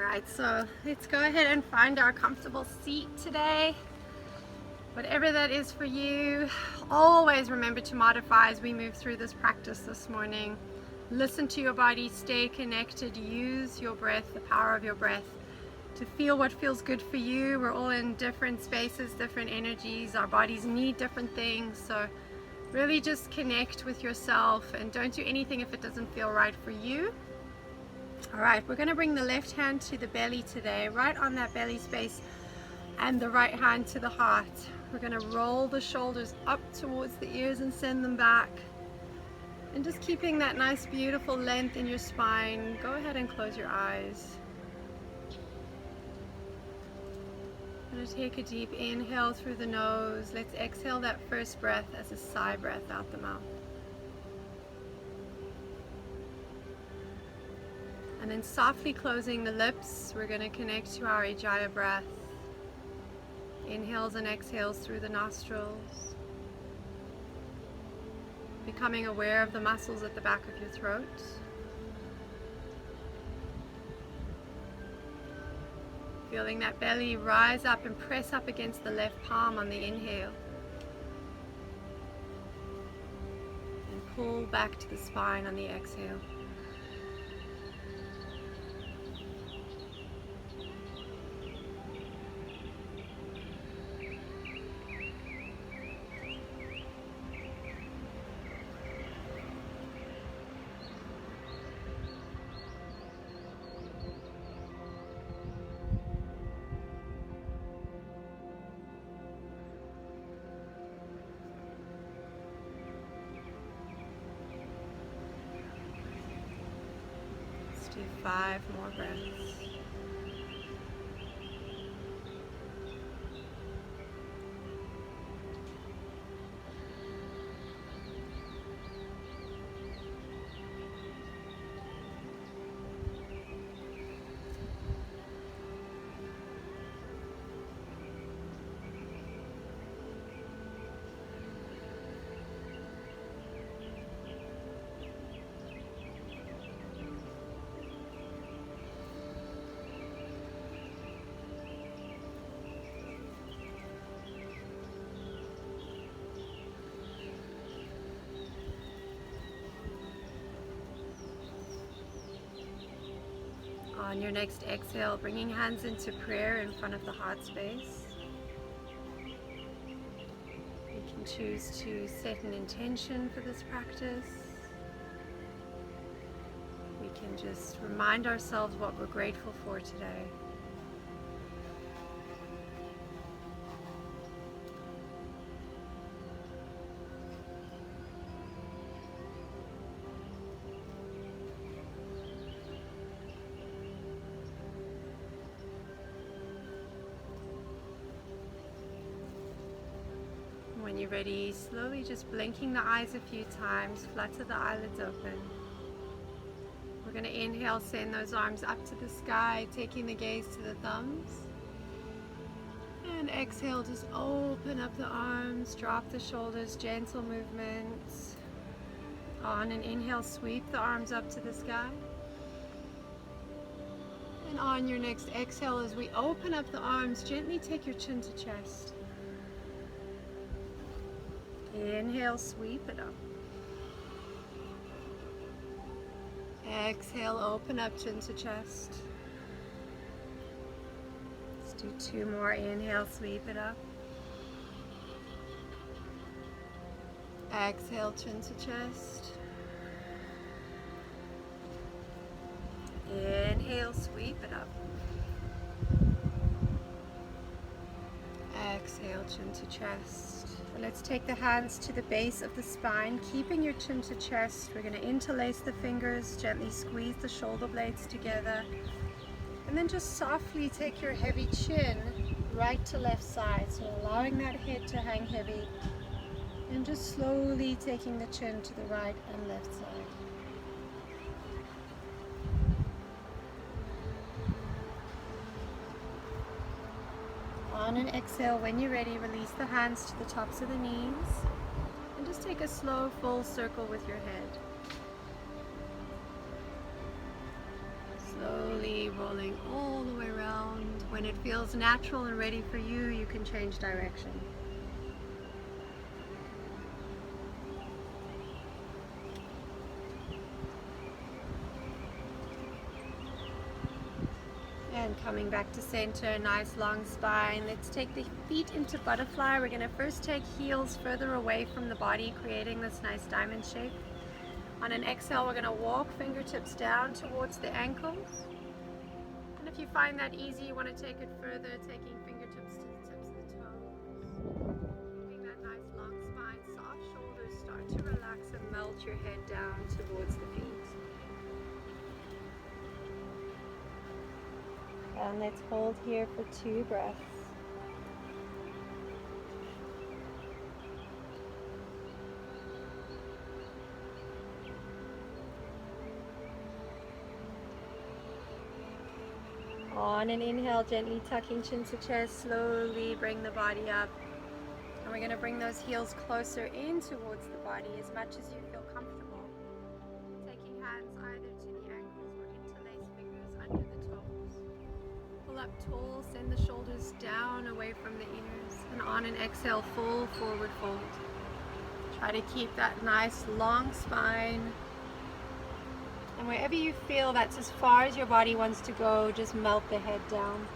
Alright, so let's go ahead and find our comfortable seat today. Whatever that is for you, always remember to modify as we move through this practice this morning. Listen to your body, stay connected, use your breath, the power of your breath, to feel what feels good for you. We're all in different spaces, different energies. Our bodies need different things, so really just connect with yourself and don't do anything if it doesn't feel right for you. Alright, we're going to bring the left hand to the belly today, right on that belly space, and the right hand to the heart. We're going to roll the shoulders up towards the ears and send them back. And just keeping that nice, beautiful length in your spine. Go ahead and close your eyes. I'm going to take a deep inhale through the nose. Let's exhale that first breath as a sigh breath out the mouth. And then softly closing the lips, we're going to connect to our Ujjayi breath. Inhales and exhales through the nostrils. Becoming aware of the muscles at the back of your throat. Feeling that belly rise up and press up against the left palm on the inhale. And pull back to the spine on the exhale. Do 5 more breaths. On your next exhale, bringing hands into prayer in front of the heart space. You can choose to set an intention for this practice. We can just remind ourselves what we're grateful for today. When you're ready, slowly just blinking the eyes a few times, flutter the eyelids open. We're going to inhale, send those arms up to the sky, taking the gaze to the thumbs. And exhale, just open up the arms, drop the shoulders, gentle movements. On an inhale, sweep the arms up to the sky. And on your next exhale, as we open up the arms, gently take your chin to chest. Inhale, sweep it up. Exhale, open up, chin to chest. Let's do 2 more. Inhale, sweep it up. Exhale, chin to chest. Inhale, sweep it up. Exhale, chin to chest. Let's take the hands to the base of the spine, keeping your chin to chest. We're going to interlace the fingers, gently squeeze the shoulder blades together, and then just softly take your heavy chin right to left side, so allowing that head to hang heavy, and just slowly taking the chin to the right and left side. On an exhale, when you're ready, release the hands to the tops of the knees and just take a slow full circle with your head. Slowly slowly rolling all the way around. When it feels natural and ready for you, you can change direction. And coming back to center, nice long spine. Let's take the feet into butterfly. We're going to first take heels further away from the body, creating this nice diamond shape. On an exhale, we're going to walk fingertips down towards the ankles. And if you find that easy, you want to take it further, taking fingertips to the tips of the toes. Keeping that nice long spine, soft shoulders, start to relax and melt your head down towards the feet. And let's hold here for 2 breaths. On an inhale, gently tucking chin to chest, slowly bring the body up. And we're going to bring those heels closer in towards the body as much as you feel comfortable. Taking hands either to the ankles or interlace fingers under the toes. Pull up tall, send the shoulders down away from the ears. And on an exhale, full forward fold. Try to keep that nice long spine. And wherever you feel that's as far as your body wants to go, just melt the head down.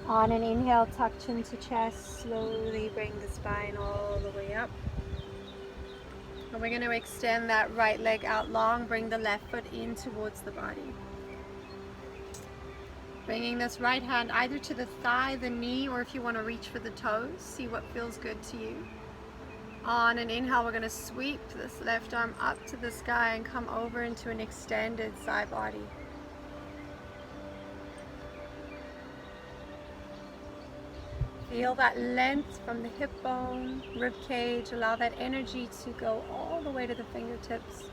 On an inhale, tuck chin to chest, slowly bring the spine all the way up. And we're going to extend that right leg out long, bring the left foot in towards the body. Bringing this right hand either to the thigh, the knee, or if you want to reach for the toes, see what feels good to you. On an inhale, we're going to sweep this left arm up to the sky and come over into an extended side body. Feel that length from the hip bone, rib cage. Allow that energy to go all the way to the fingertips.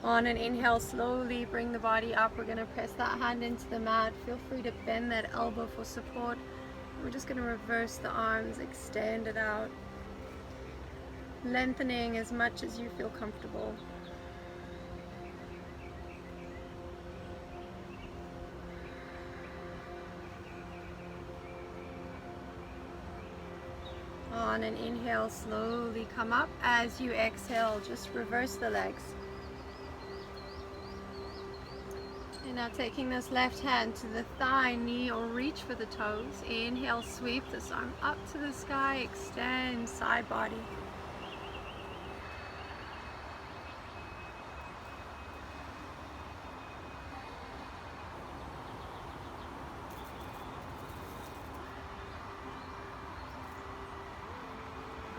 On an inhale, slowly bring the body up. We're going to press that hand into the mat. Feel free to bend that elbow for support. We're just going to reverse the arms, extend it out. Lengthening as much as you feel comfortable. On an inhale, slowly come up. As you exhale, just reverse the legs. And now taking this left hand to the thigh, knee, or reach for the toes. Inhale, sweep this arm up to the sky, extend side body.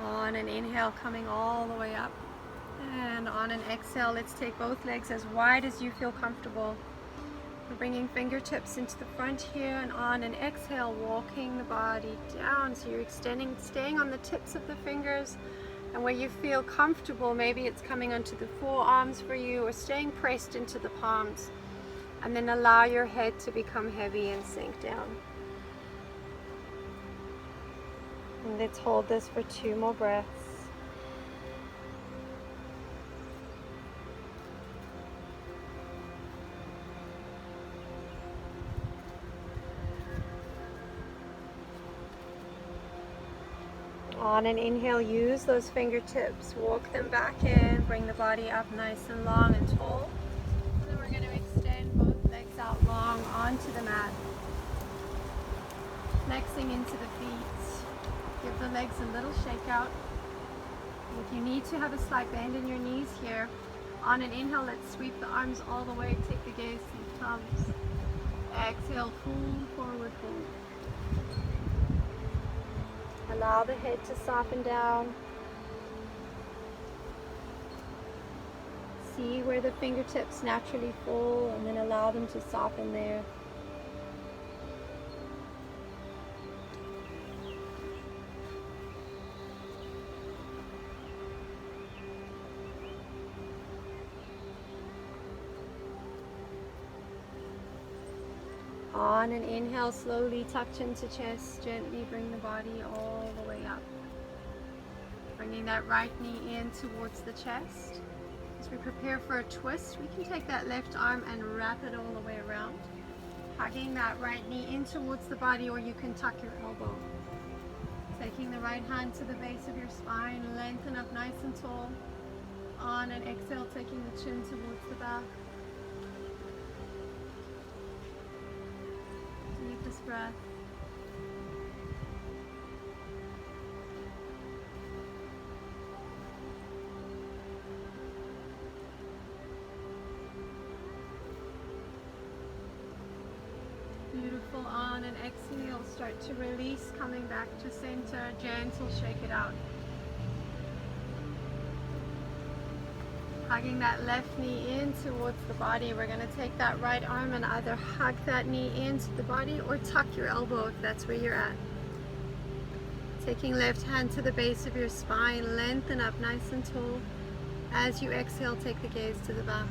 On an inhale, coming all the way up. And on an exhale, let's take both legs as wide as you feel comfortable. We're bringing fingertips into the front here, and on an exhale, walking the body down. So you're extending, staying on the tips of the fingers, and where you feel comfortable, maybe it's coming onto the forearms for you, or staying pressed into the palms. And then allow your head to become heavy and sink down. And let's hold this for 2 more breaths. On an inhale, use those fingertips, walk them back in, bring the body up nice and long and tall. And then we're going to extend both legs out long onto the mat, flexing into the feet. Give the legs a little shake out. If you need to have a slight bend in your knees here, on an inhale, let's sweep the arms all the way, take the gaze to the thumbs. Exhale, full forward fold. Allow the head to soften down. See where the fingertips naturally fall, and then allow them to soften there. On an inhale, slowly tuck chin to chest, gently bring the body all the way up. Bringing that right knee in towards the chest. As we prepare for a twist, we can take that left arm and wrap it all the way around. Hugging that right knee in towards the body, or you can tuck your elbow. Taking the right hand to the base of your spine, lengthen up nice and tall. On an exhale, taking the chin towards the back. Deepest breath. Beautiful. On an exhale, start to release, coming back to center. Gentle shake it out. Hugging that left knee in towards the body. We're going to take that right arm and either hug that knee into the body or tuck your elbow if that's where you're at. Taking left hand to the base of your spine, lengthen up nice and tall. As you exhale, take the gaze to the back.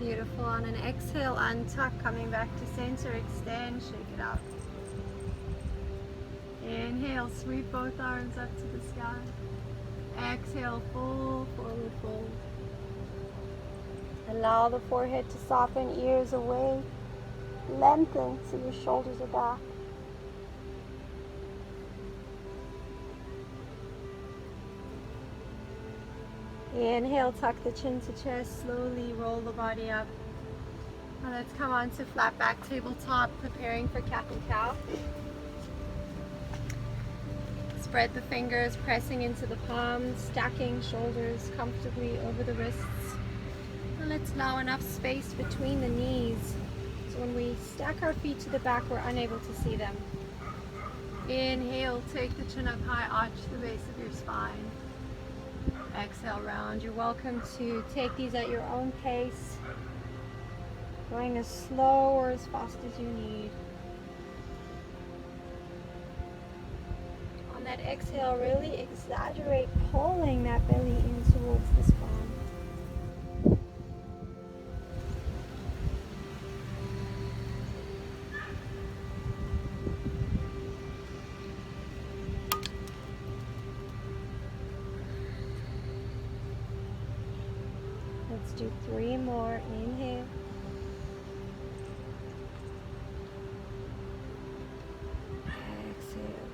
Beautiful. On an exhale, untuck, coming back to center, extend, shake it out. Inhale, sweep both arms up to the sky. Exhale, full forward fold. Allow the forehead to soften, ears away. Lengthen so your shoulders are back. Inhale, tuck the chin to chest, slowly roll the body up. Now let's come on to flat back tabletop, preparing for cat and cow. Spread the fingers, pressing into the palms, stacking shoulders comfortably over the wrists. Now let's allow enough space between the knees, so when we stack our feet to the back, we're unable to see them. Inhale, take the chin up high, arch the base of your spine. Exhale, round. You're welcome to take these at your own pace, going as slow or as fast as you need. On that exhale, really exaggerate pulling that belly in towards the spine. Let's do 3 more. Inhale. Exhale.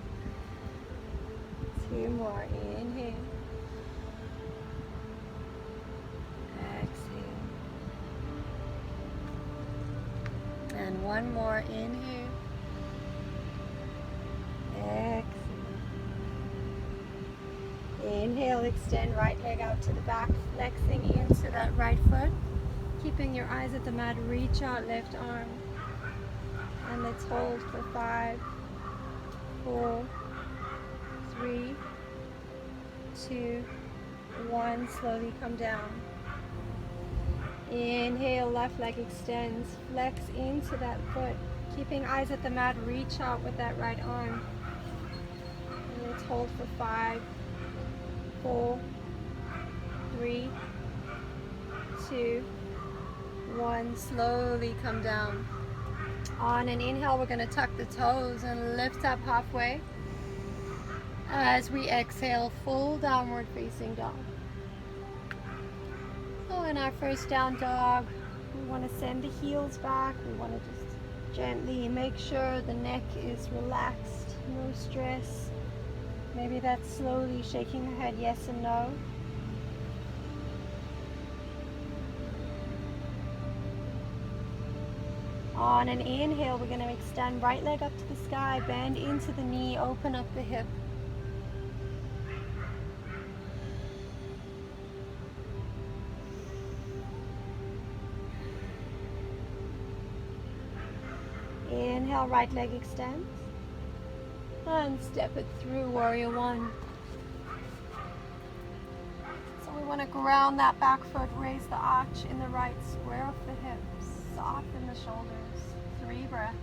2 more. Inhale. Exhale. And 1 more. Inhale. Exhale. Inhale, extend right leg out to the back, flexing into that right foot. Keeping your eyes at the mat, reach out left arm. And let's hold for 5, 4, 3, 2, 1. Slowly come down. Inhale, left leg extends, flex into that foot. Keeping eyes at the mat, reach out with that right arm. And let's hold for 5, 4, 3, 2, 1. Slowly come down. On an inhale, we're going to tuck the toes and lift up halfway. As we exhale, full downward facing dog. So in our first down dog, we want to send the heels back. We want to just gently make sure the neck is relaxed, no stress. Maybe that's slowly shaking the head yes and no. On an inhale, we're going to extend right leg up to the sky, bend into the knee, open up the hip. Inhale, right leg extends. And step it through, warrior 1. So we want to ground that back foot, raise the arch in the right, square off the hips, soften the shoulders. 3 breaths.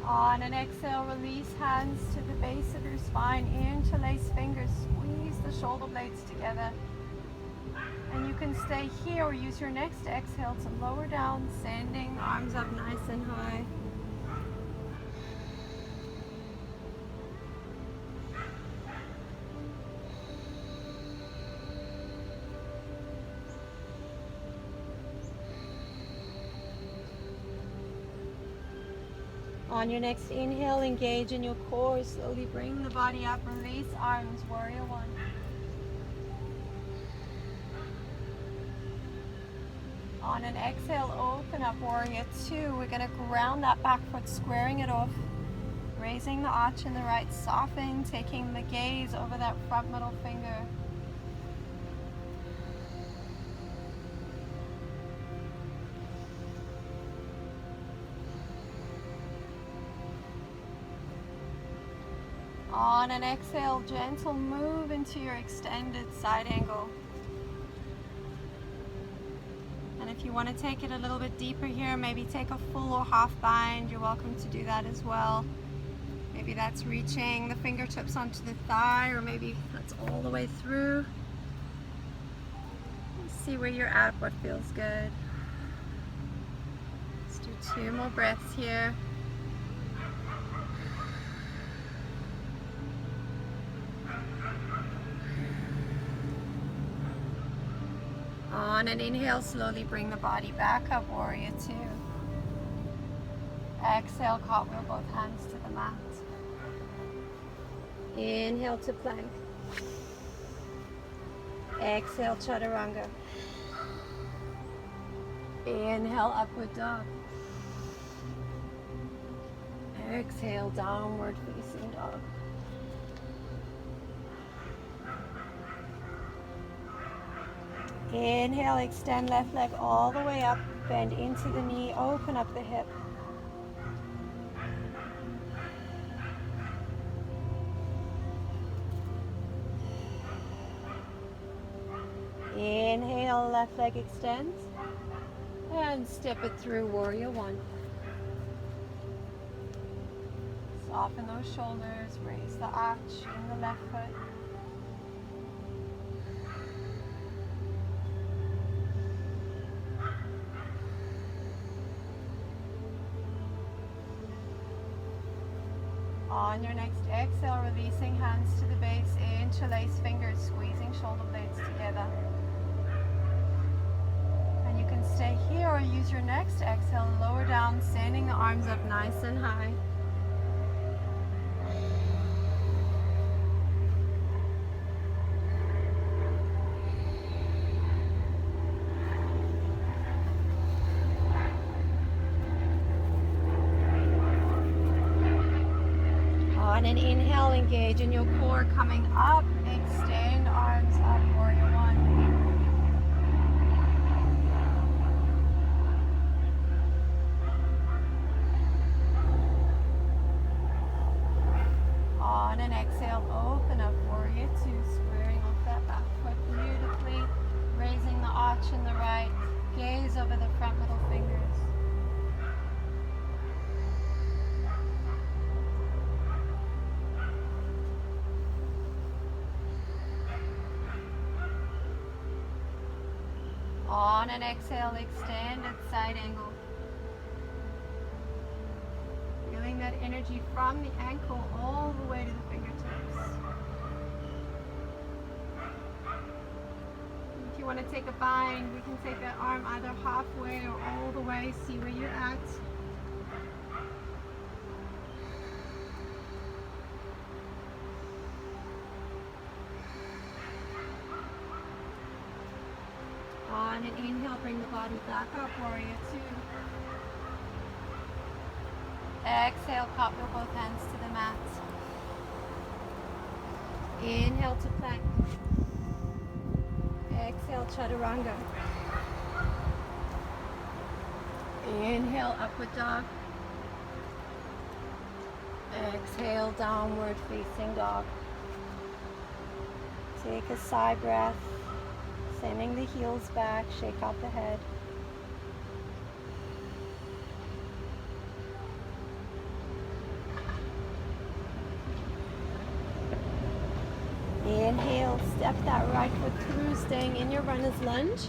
On an exhale, release hands to the base of your spine, interlace fingers, squeeze the shoulder blades together. And you can stay here or use your next exhale to lower down, sending arms up nice and high. On your next inhale, engage in your core. Slowly bring the body up. Release arms, warrior 1. On an exhale, open up, warrior 2. We're going to ground that back foot, squaring it off. Raising the arch in the right, softening, taking the gaze over that front middle finger. On an exhale, gentle move into your extended side angle. And if you want to take it a little bit deeper here, maybe take a full or half bind, you're welcome to do that as well. Maybe that's reaching the fingertips onto the thigh, or maybe that's all the way through. See where you're at, what feels good. Let's do 2 more breaths here. On an inhale, slowly bring the body back up, warrior 2. Exhale, cartwheel both hands to the mat. Inhale to plank. Exhale, chaturanga. Inhale, upward dog. Exhale, downward facing dog. Inhale, extend left leg all the way up, bend into the knee, open up the hip. Inhale, left leg extends, and step it through, warrior 1. Soften those shoulders, raise the arch in the left foot. On your next exhale, releasing hands to the base, interlace fingers, squeezing shoulder blades together. And you can stay here or use your next exhale, lower down, sending the arms up nice and high. On an inhale, engage in your core, coming up, extend arms up, warrior 1. On an exhale, open up, warrior 2, squaring off that back foot beautifully, raising the arch in the right, gaze over the front middle fingers. On an exhale, extended side angle. Feeling that energy from the ankle all the way to the fingertips. If you want to take a bind, we can take that arm either halfway or all the way, see where you're at. On an inhale, bring the body back up, warrior 2. Exhale, cartwheel both hands to the mat. Inhale to plank. Exhale, chaturanga. Inhale, upward dog. Exhale, downward facing dog. Take a sigh breath, sending the heels back, shake out the head. Inhale, step that right foot through, staying in your runner's lunge.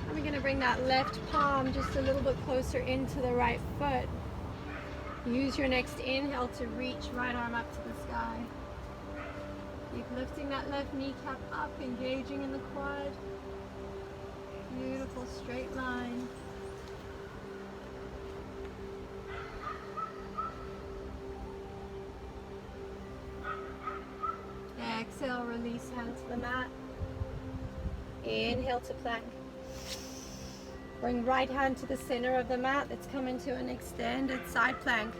And we're going to bring that left palm just a little bit closer into the right foot. Use your next inhale to reach right arm up to the sky. Keep lifting that left kneecap up, engaging in the quad. Beautiful straight line. Exhale, release, hand to the mat. Inhale to plank. Bring right hand to the center of the mat. Let's come into an extended side plank.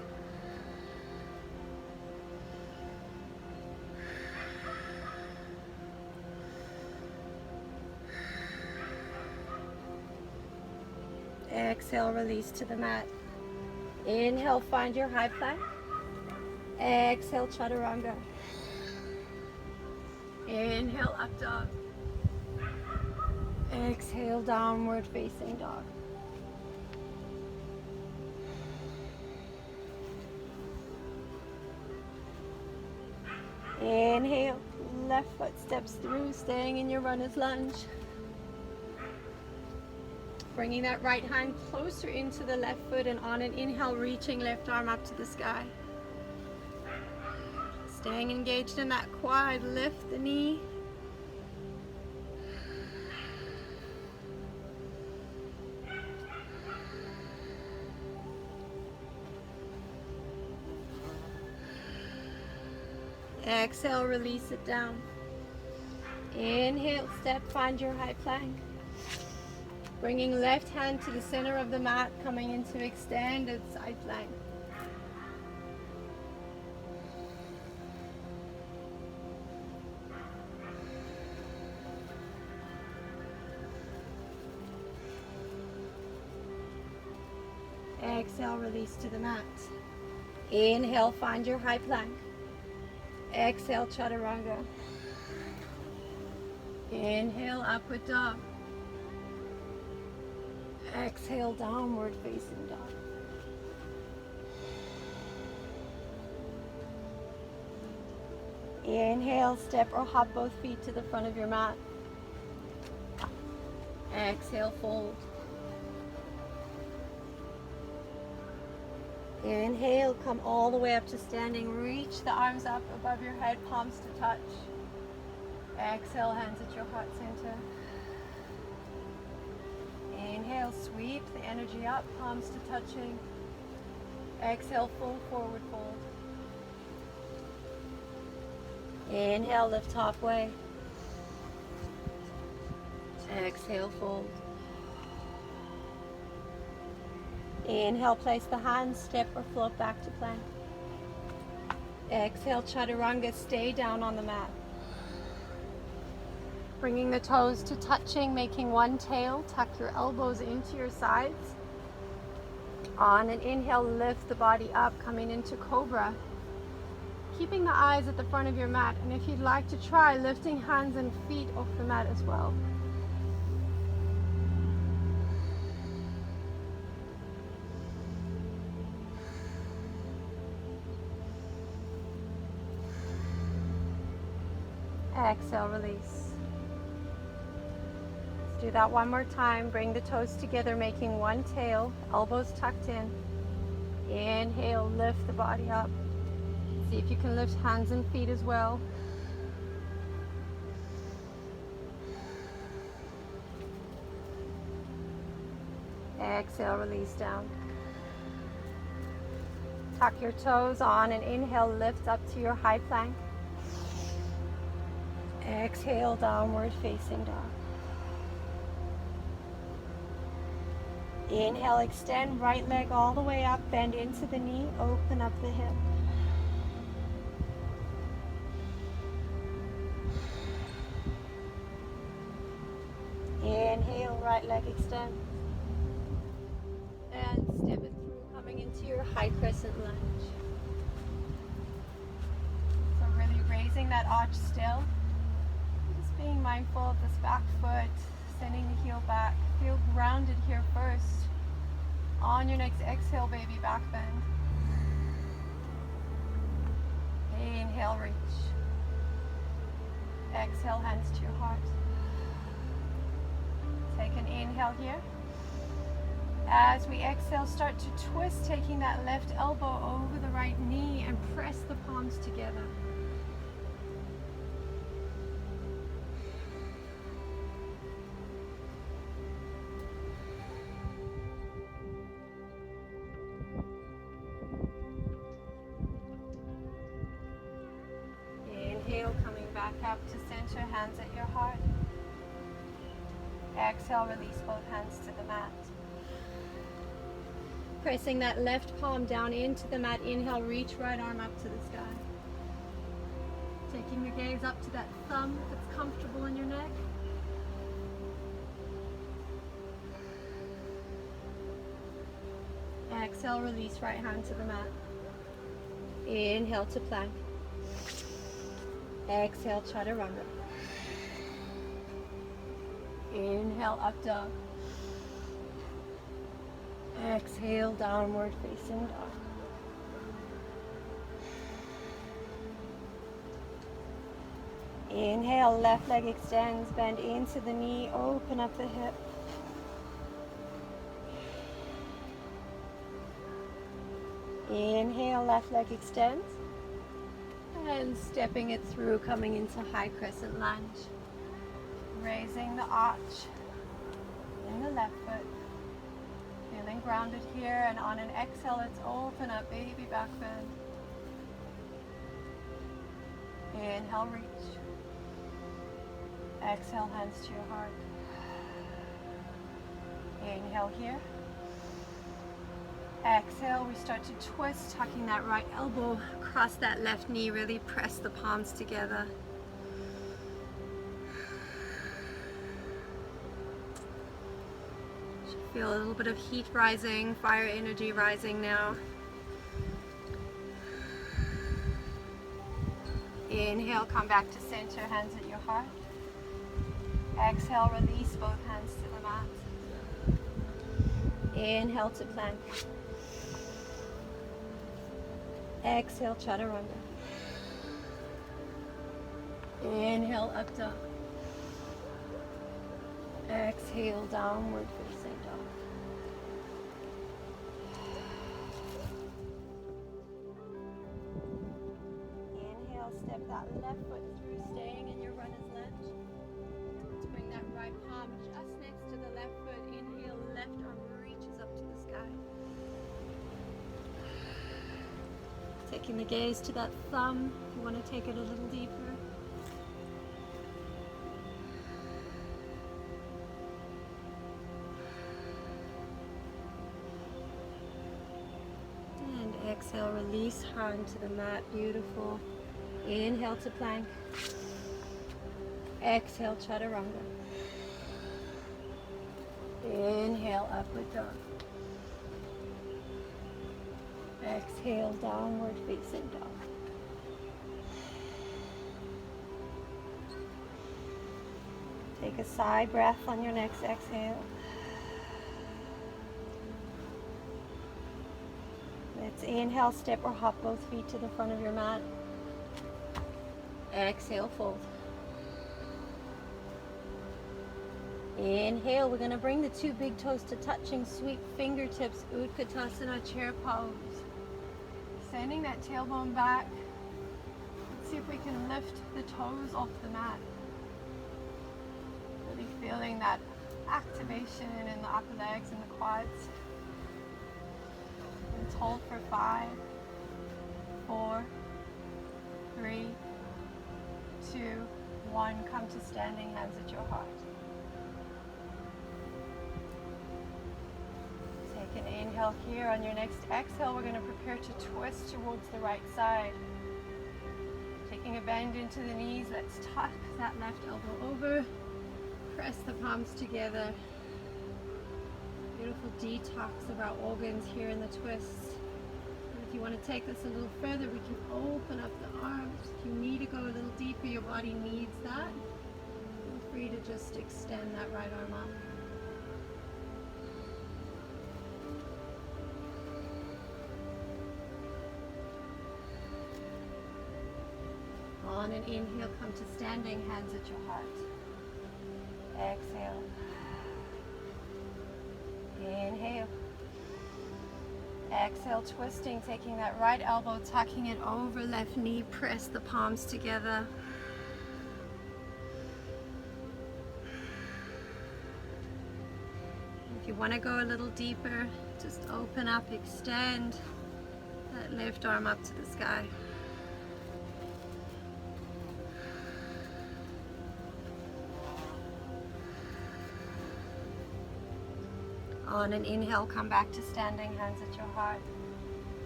Exhale, release to the mat. Inhale, find your high plank. Exhale, chaturanga. Inhale, up dog. Exhale, downward facing dog. Inhale, left foot steps through, staying in your runner's lunge. Bringing that right hand closer into the left foot, and on an inhale, reaching left arm up to the sky. Staying engaged in that quad, lift the knee. Exhale, release it down. Inhale, step, find your high plank. Bringing left hand to the center of the mat, coming into extended side plank. Exhale, release to the mat. Inhale, find your high plank. Exhale, chaturanga. Inhale, upward dog. Exhale, downward facing dog. Inhale, step or hop both feet to the front of your mat. Exhale, fold. Inhale, come all the way up to standing. Reach the arms up above your head, palms to touch. Exhale, hands at your heart center. Inhale, sweep the energy up, palms to touching. Exhale, full forward fold. Inhale, lift halfway. Exhale, fold. Inhale, place the hands, step or float back to plank. Exhale, chaturanga, stay down on the mat. Bringing the toes to touching, making one tail, tuck your elbows into your sides. On an inhale, lift the body up, coming into cobra. Keeping the eyes at the front of your mat, and if you'd like to try, lifting hands and feet off the mat as well. Exhale, release. Let's do that one more time. Bring the toes together, making one tail, elbows tucked in. Inhale, lift the body up. See if you can lift hands and feet as well. Exhale, release down. Tuck your toes on and inhale, lift up to your high plank. Exhale, downward facing dog. Inhale, extend right leg all the way up, bend into the knee, open up the hip. right leg extends. And step it through, coming into your high crescent lunge. So really raising that arch still. Just being mindful of this back foot, sending the heel back. Feel grounded here first. On your next exhale, baby, back bend. Inhale, reach. Exhale, hands to your heart. Take an inhale here. As we exhale, start to twist, taking that left elbow over the right knee and press the palms together. Inhale, coming back up to center, hands at your heart. Exhale, release both hands to the mat. Pressing that left palm down into the mat. Inhale, reach right arm up to the sky. Taking your gaze up to that thumb if it's comfortable in your neck. Exhale, release right hand to the mat. Inhale to plank. Exhale, chaturanga. Inhale, up dog. Exhale, downward facing dog. Inhale, left leg extends, bend into the knee, open up the hip. Inhale, left leg extends. And stepping it through, coming into high crescent lunge. Raising the arch in the left foot. Feeling grounded here, and on an exhale, let's open up, baby back bend. Inhale, reach. Exhale, hands to your heart. Inhale here. Exhale, we start to twist, tucking that right elbow across that left knee, really press the palms together. Should feel a little bit of heat rising, fire energy rising now. Inhale, come back to center, hands at your heart. Exhale, release both hands to the mat. Inhale to plank. Exhale, chaturanga. Inhale, up dog. Exhale, downward facing dog. Inhale, step that left foot through, staying in your runner's lunge. Let's bring that right palm just next to the left foot. Inhale, left arm reaches up to the sky. Taking the gaze to that thumb, if you want to take it a little deeper. And exhale, release hand to the mat, beautiful. Inhale to plank. Exhale, chaturanga. Inhale, upward dog. Exhale, downward facing dog. Take a sigh breath on your next exhale. Let's inhale, step or hop both feet to the front of your mat. Exhale, fold. Inhale, we're going to bring the two big toes to touching, sweep fingertips, Utkatasana, chair pose. Sending that tailbone back. Let's see if we can lift the toes off the mat. Really feeling that activation in the upper legs and the quads. Let's hold for 5, 4, 3, 2, 1. Come to standing, hands at your heart. Take an inhale here. On your next exhale, we're going to prepare to twist towards the right side. Taking a bend into the knees, let's tuck that left elbow over. Press the palms together. Beautiful detox of our organs here in the twists. And if you want to take this a little further, we can open up the arms. If you need to go a little deeper, your body needs that. Feel free to just extend that right arm up. On an inhale, come to standing, hands at your heart. Exhale. Inhale. Exhale, twisting, taking that right elbow, tucking it over left knee, press the palms together. If you want to go a little deeper, just open up, extend that left arm up to the sky. On an inhale, come back to standing, hands at your heart.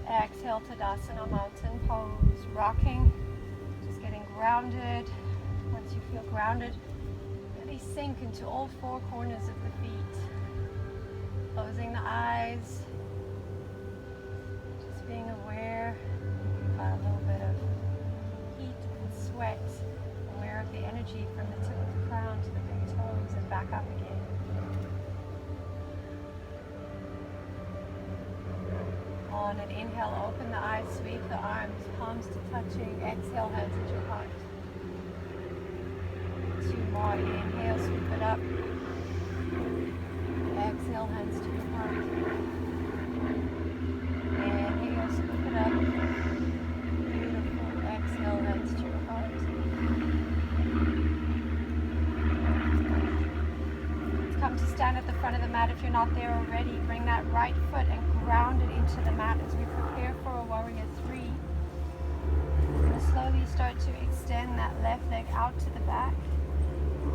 Exhale, Tadasana, mountain pose, rocking, just getting grounded. Once you feel grounded, really sink into all four corners of the feet. Closing the eyes, just being aware. You've got a little bit of heat and sweat, aware of the energy from the tip of the crown to the big toes and back up again. On an inhale, open the eyes, sweep the arms, palms to touching. Exhale, hands at your heart. Two more. Inhale, sweep it up. Exhale, hands to your heart. Inhale, sweep it up. Beautiful. Exhale, hands to your heart. Let's come to stand at the front of the mat if you're not there already. Bring that right foot and ground it into the mat as we prepare for a warrior three. We're going to slowly start to extend that left leg out to the back,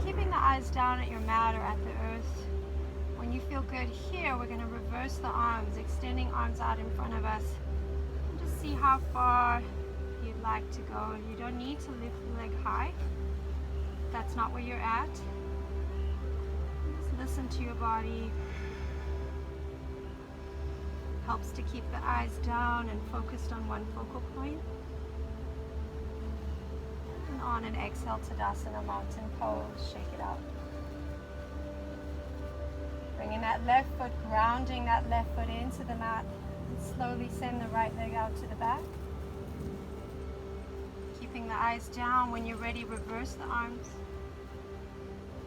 keeping the eyes down at your mat or at the earth. When you feel good here, we're going to reverse the arms, extending arms out in front of us. And just see how far you'd like to go. You don't need to lift the leg high. That's not where you're at. Just listen to your body. Helps to keep the eyes down and focused on one focal point. And on an exhale, Tadasana, mountain pose, shake it out. Bringing that left foot, grounding that left foot into the mat. And slowly send the right leg out to the back. Keeping the eyes down. When you're ready, reverse the arms.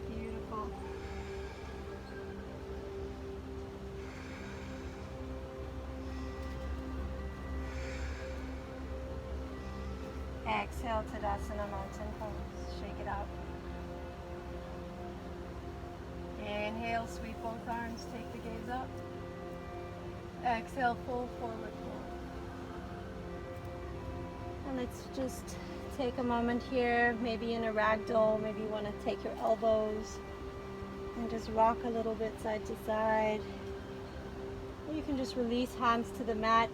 Beautiful. Exhale, Tadasana, mountain pose. Shake it out. Inhale, sweep both arms, take the gaze up. Exhale, full forward fold. And let's just take a moment here, maybe in a ragdoll, maybe you want to take your elbows and just rock a little bit side to side. Or you can just release hands to the mat.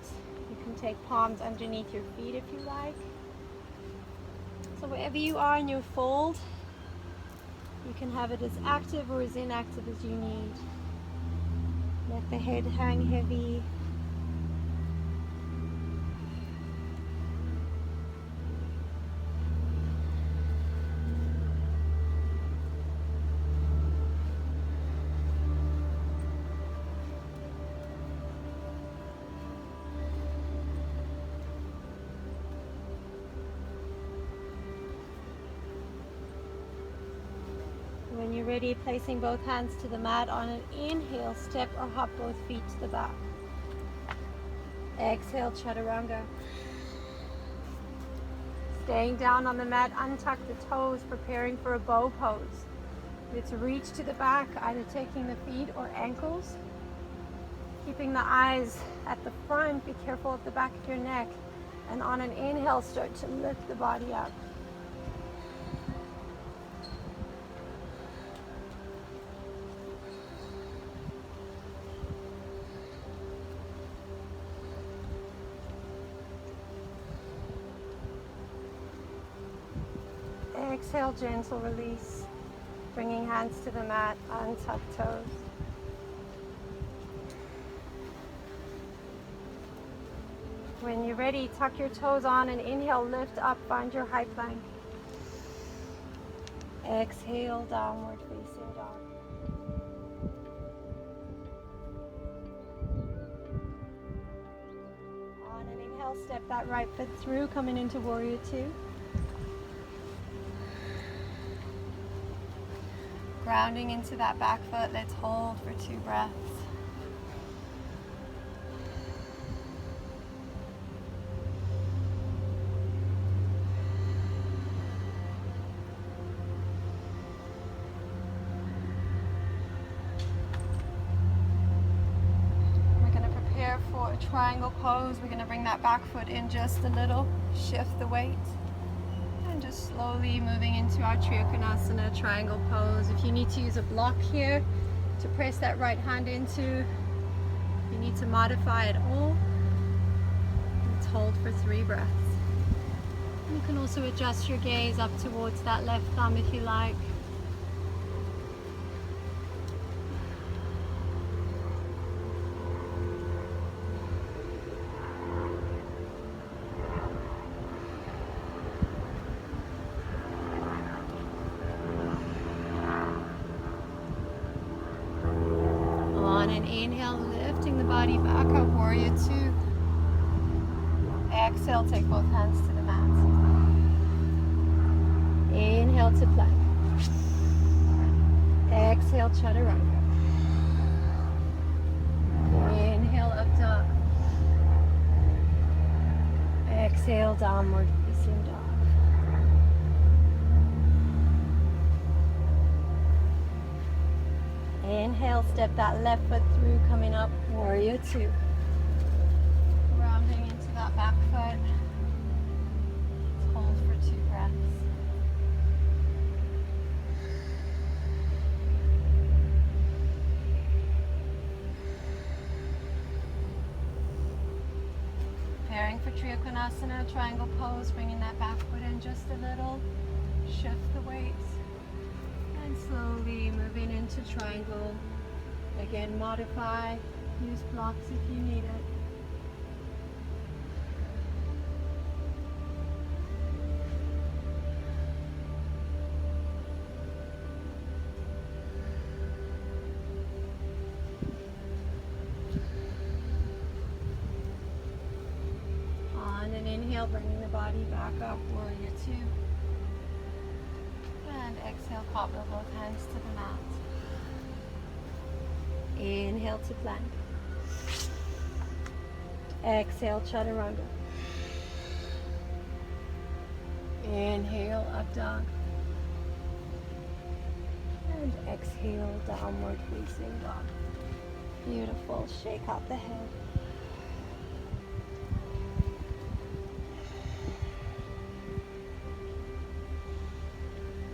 You can take palms underneath your feet if you like. So wherever you are in your fold, you can have it as active or as inactive as you need. Let the head hang heavy. When you're ready, placing both hands to the mat. On an inhale, step or hop both feet to the back. Exhale, chaturanga. Staying down on the mat, untuck the toes, preparing for a bow pose. It's reach to the back, either taking the feet or ankles. Keeping the eyes at the front, be careful at the back of your neck. And on an inhale, start to lift the body up. Exhale, gentle release. Bringing hands to the mat, untuck toes. When you're ready, tuck your toes on and inhale, lift up, find your high plank. Exhale, downward facing dog. On an inhale, step that right foot through, coming into warrior two. Grounding into that back foot, let's hold for 2 breaths. For a triangle pose, we're going to bring that back foot in just a little, shift the weight, and just slowly moving into our Trikonasana triangle pose. If you need to use a block here to press that right hand into, if you need to modify it all, let's hold for 3 breaths. You can also adjust your gaze up towards that left thumb if you like. Inhale, lifting the body back up, warrior two. Exhale, take both hands to the mat. Inhale to plank. Exhale, chaturanga. Inhale, up dog. Exhale, downward facing dog. Inhale, step that left foot through, coming up, warrior two. Rounding into that back foot. Let's hold for 2 breaths. Preparing for Trikonasana, triangle pose, bringing that back foot in just a little. Shift the weight. And slowly moving into triangle. Again, modify, use blocks if you need it. On an inhale, bringing the body back up, warrior two. And exhale, cartwheel both hands to the mat. Inhale to plank. Exhale, chaturanga. Inhale, up dog. And exhale, downward facing dog. Beautiful. Shake out the head.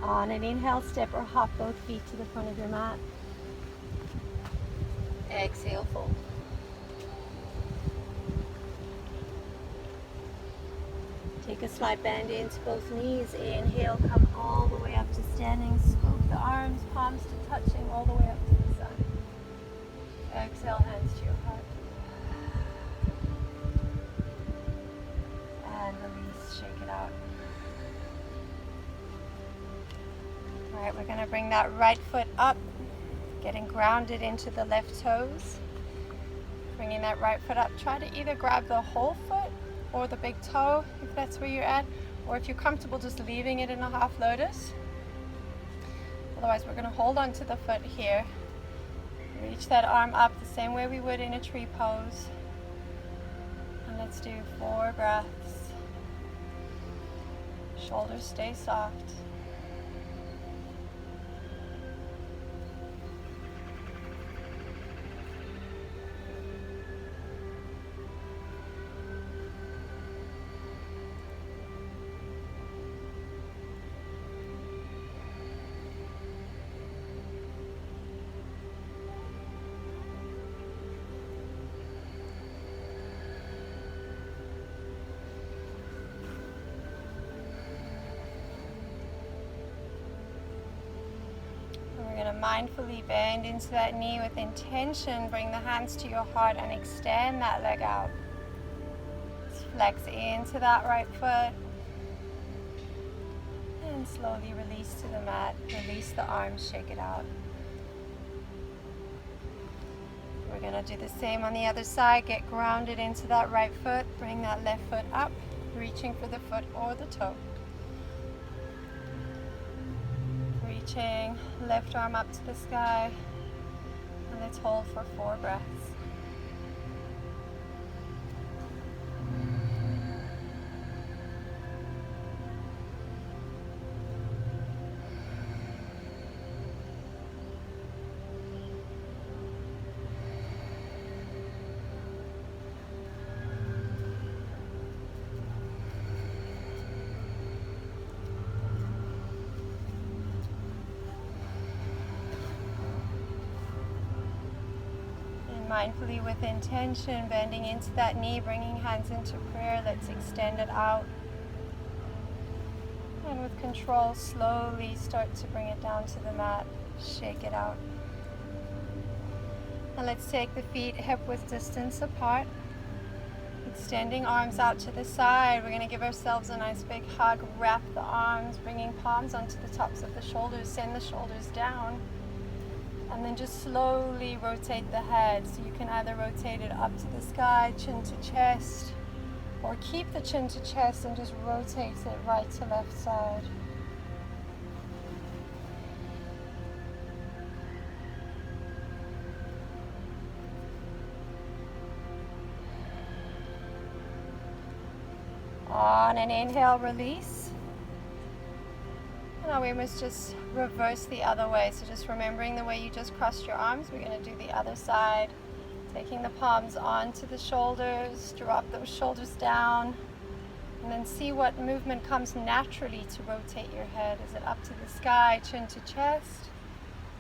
On an inhale, step or hop both feet to the front of your mat. Exhale, fold. Take a slight bend into both knees. Inhale, come all the way up to standing. Scoop the arms, palms to touching, all the way up to the sun. Exhale, hands to your heart. And release, shake it out. All right, we're going to bring that right foot up, getting grounded into the left toes. Bringing that right foot up, try to either grab the whole foot or the big toe, if that's where you're at, or if you're comfortable just leaving it in a half lotus. Otherwise, we're going to hold on to the foot here. Reach that arm up the same way we would in a tree pose. And let's do 4 breaths. Shoulders stay soft. Mindfully bend into that knee with intention. Bring the hands to your heart and extend that leg out. It's Flex into that right foot. And slowly release to the mat. Release the arms, shake it out. We're going to do the same on the other side. Get grounded into that right foot. Bring that left foot up, reaching for the foot or the toe. Reaching, left arm up to the sky. And let's hold for 4 breaths. Mindfully with intention, bending into that knee, bringing hands into prayer. Let's extend it out. And with control, slowly start to bring it down to the mat. Shake it out. And let's take the feet hip-width distance apart. Extending arms out to the side. We're going to give ourselves a nice big hug. Wrap the arms, bringing palms onto the tops of the shoulders. Send the shoulders down. And then just slowly rotate the head. So you can either rotate it up to the sky, chin to chest, or keep the chin to chest and just rotate it right to left side. On an inhale, release. Now we must just reverse the other way. So just remembering the way you just crossed your arms, we're going to do the other side. Taking the palms onto the shoulders, drop those shoulders down, and then see what movement comes naturally to rotate your head. Is it up to the sky, chin to chest,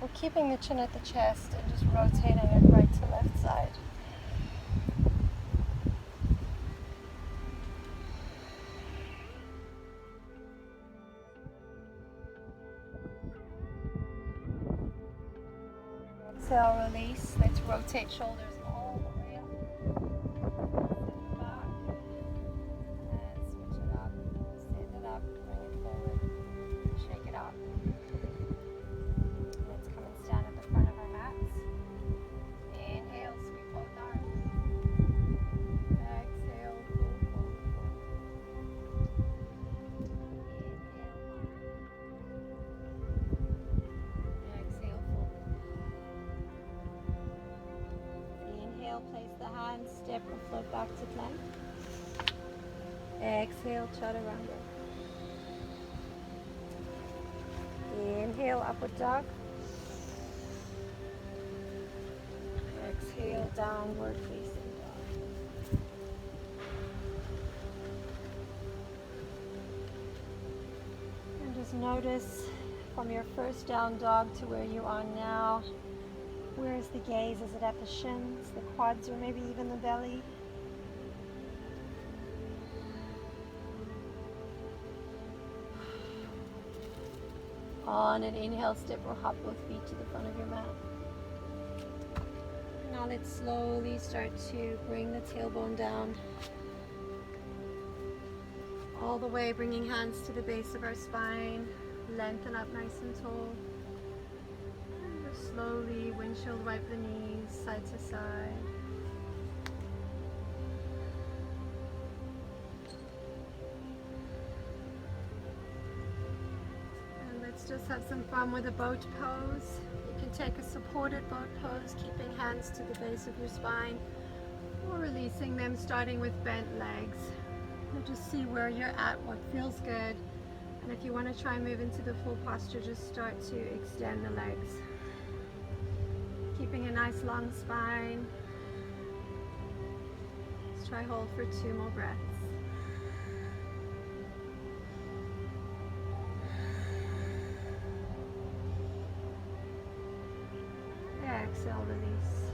or keeping the chin at the chest and just rotating it right to left side? Exhale, release. Let's rotate shoulders all the way up. Back. And switch it up. Stand it up. Bring it forward. Shake it out. Let's come and stand at the front of our mats. Inhale, sweep both arms. Exhale, fold, fold, fold. Inhale. Exhale, fold. Inhale, place the hands, step or float back to plank. Exhale, chaturanga. Inhale, upward dog. Exhale, downward facing dog. And just notice from your first down dog to where you are now. Where is the gaze? Is it at the shins, the quads, or maybe even the belly? On an inhale, step or hop both feet to the front of your mat. Now let's slowly start to bring the tailbone down. All the way, bringing hands to the base of our spine. Lengthen up nice and tall. Slowly windshield wipe the knees side to side. And let's just have some fun with a boat pose. You can take a supported boat pose, keeping hands to the base of your spine, or releasing them, starting with bent legs. And just see where you're at, what feels good. And if you want to try and move into the full posture, just start to extend the legs. Keeping a nice long spine. Let's try hold for 2 more breaths. Exhale, release.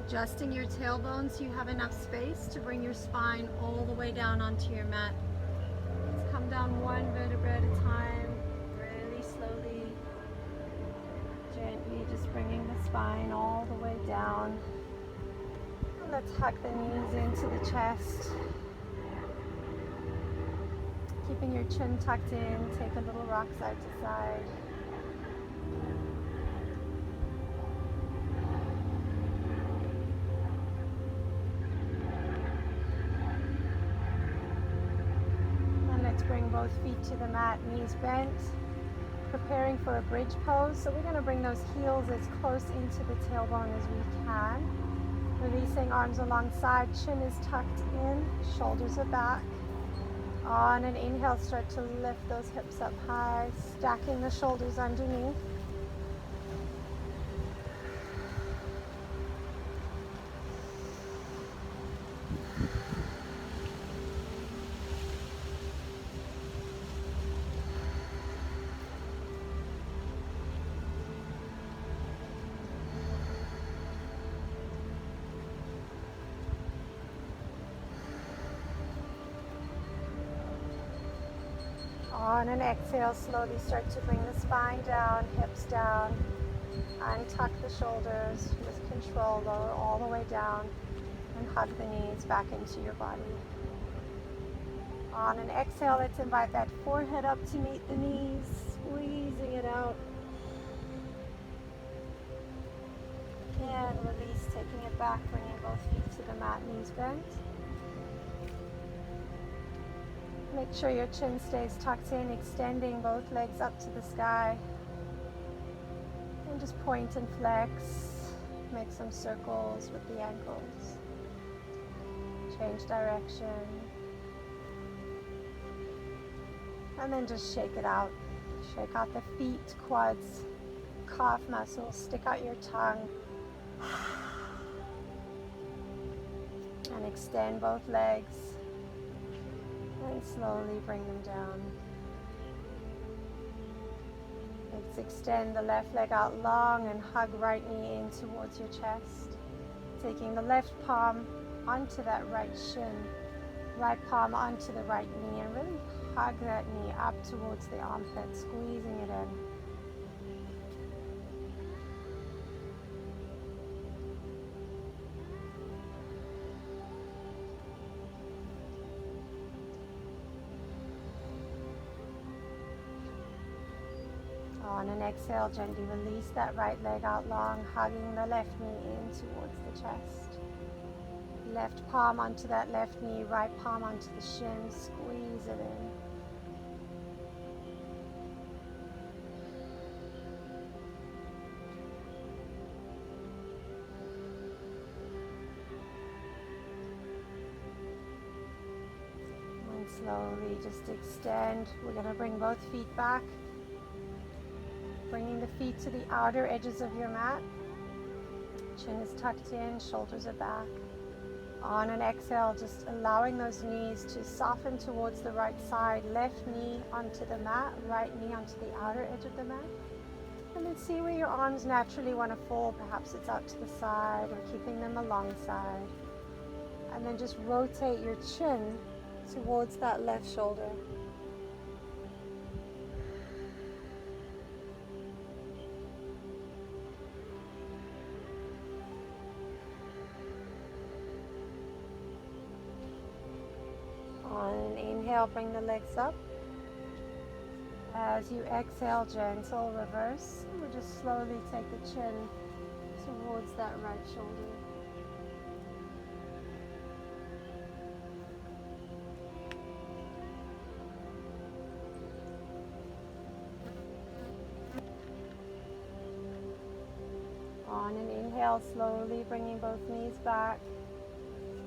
Adjusting your tailbone so you have enough space to bring your spine all the way down onto your mat. Let's come down 1 vertebra at a time, really slowly. Gently just bringing the spine all the way down. Let's hug the knees into the chest. Keeping your chin tucked in, take a little rock side to side. And let's bring both feet to the mat, knees bent, preparing for a bridge pose. So we're going to bring those heels as close into the tailbone as we can. Releasing arms alongside, chin is tucked in, shoulders are back. On an inhale, start to lift those hips up high, stacking the shoulders underneath. On an exhale, slowly start to bring the spine down, hips down, untuck the shoulders with control, lower all the way down, and hug the knees back into your body. On an exhale, let's invite that forehead up to meet the knees, squeezing it out. And release, taking it back, bringing both feet to the mat, knees bent. Make sure your chin stays tucked in, extending both legs up to the sky. And just point and flex. Make some circles with the ankles. Change direction. And then just shake it out. Shake out the feet, quads, calf muscles. Stick out your tongue. And extend both legs. And slowly bring them down. Let's extend the left leg out long and hug right knee in towards your chest. Taking the left palm onto that right shin, right palm onto the right knee, and really hug that knee up towards the armpit, squeezing it in. On an exhale, gently release that right leg out long, hugging the left knee in towards the chest. Left palm onto that left knee, right palm onto the shin, squeeze it in. And slowly just extend. We're going to bring both feet back. Bringing the feet to the outer edges of your mat. Chin is tucked in, shoulders are back. On an exhale, just allowing those knees to soften towards the right side. Left knee onto the mat, right knee onto the outer edge of the mat. And then see where your arms naturally want to fall. Perhaps it's out to the side or keeping them alongside. And then just rotate your chin towards that left shoulder. On an inhale, bring the legs up. As you exhale, gentle reverse. We'll just slowly take the chin towards that right shoulder. On an inhale, slowly bringing both knees back.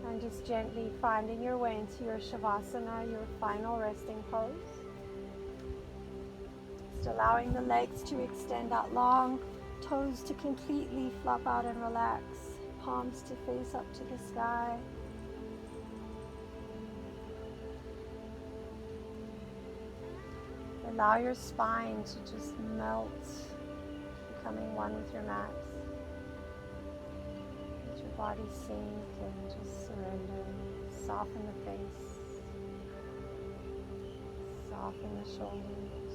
And just gently finding your way into your Shavasana, your final resting pose. Just allowing the legs to extend out long, toes to completely flop out and relax, palms to face up to the sky. Allow your spine to just melt, becoming one with your mat. Body sink and just surrender. Soften the face. Soften the shoulders.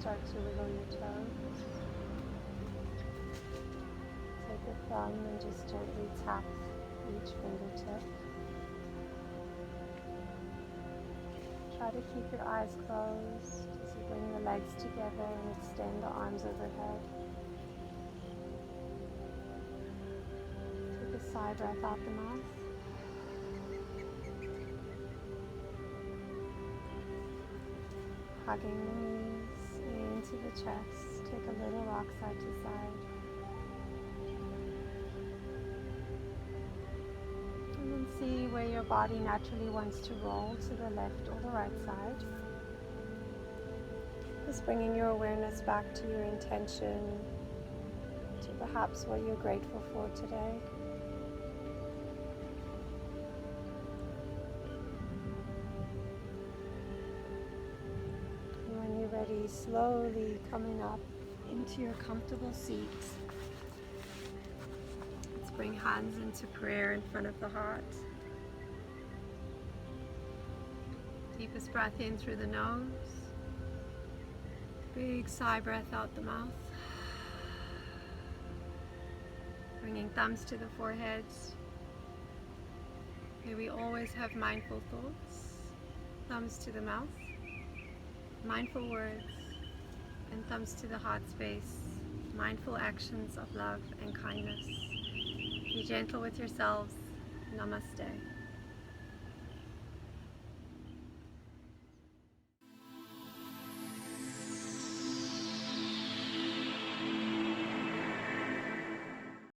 start to wiggle your toes. Take a thumb and just gently tap each fingertip. Try to keep your eyes closed as you bring the legs together and extend the arms overhead. Take a sigh breath out the mouth. Hugging the knees into the chest. Take a little rock side to side. And then see where your body naturally wants to roll to the left or the right side. Just bringing your awareness back to your intention, to perhaps what you're grateful for today. Ready, slowly coming up into your comfortable seat. Let's bring hands into prayer in front of the heart. Deepest breath in through the nose. Big sigh breath out the mouth. Bringing thumbs to the forehead. May we always have mindful thoughts. Thumbs to the mouth. Mindful words, and thumbs to the heart space. Mindful actions of love and kindness. Be gentle with yourselves. Namaste.